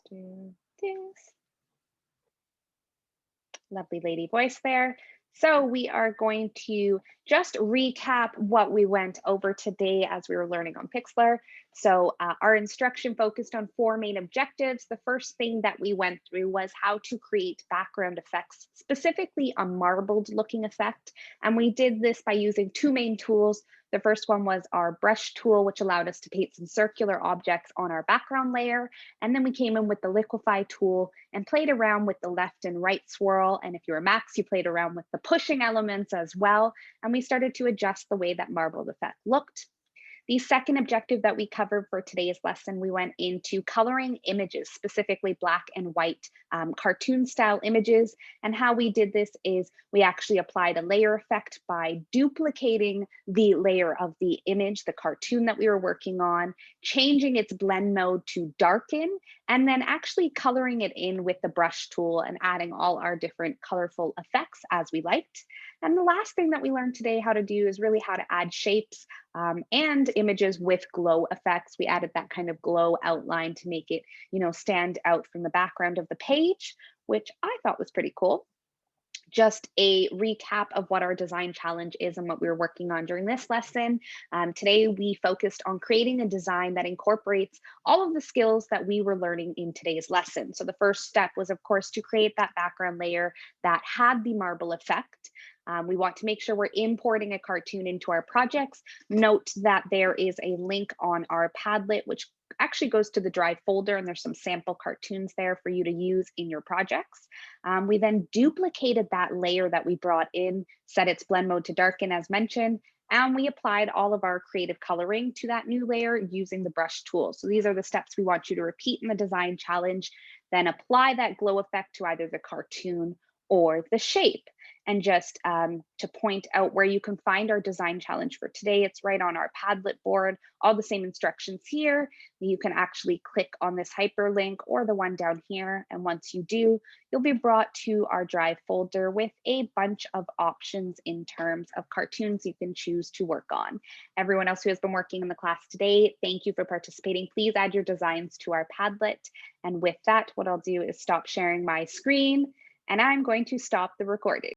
do this. Lovely lady voice there. So we are going to just recap what we went over today as we were learning on Pixlr. So our instruction focused on four main objectives. The first thing that we went through was how to create background effects, specifically a marbled looking effect. And we did this by using two main tools. The first one was our brush tool, which allowed us to paint some circular objects on our background layer. And then we came in with the liquefy tool and played around with the left and right swirl. And if you were Max, you played around with the pushing elements as well. And we started to adjust the way that marbled effect looked. The second objective that we covered for today's lesson, we went into coloring images, specifically black and white cartoon style images. And how we did this is we actually applied a layer effect by duplicating the layer of the image, the cartoon that we were working on, changing its blend mode to darken, and then actually coloring it in with the brush tool and adding all our different colorful effects as we liked. And the last thing that we learned today how to do is really how to add shapes and images with glow effects. We added that kind of glow outline to make it, stand out from the background of the page, which I thought was pretty cool. Just a recap of what our design challenge is and what we were working on during this lesson. Today, we focused on creating a design that incorporates all of the skills that we were learning in today's lesson. So the first step was, of course, to create that background layer that had the marble effect. We want to make sure we're importing a cartoon into our projects. Note that there is a link on our Padlet, which actually goes to the Drive folder, and there's some sample cartoons there for you to use in your projects. We then duplicated that layer that we brought in, set its blend mode to darken as mentioned, and we applied all of our creative coloring to that new layer using the brush tool. So these are the steps we want you to repeat in the design challenge, then apply that glow effect to either the cartoon or the shape. And just to point out where you can find our design challenge for today, it's right on our Padlet board, all the same instructions here. You can actually click on this hyperlink or the one down here. And once you do, you'll be brought to our Drive folder with a bunch of options in terms of cartoons you can choose to work on. Everyone else who has been working in the class today, thank you for participating. Please add your designs to our Padlet. And with that, what I'll do is stop sharing my screen, and I'm going to stop the recording.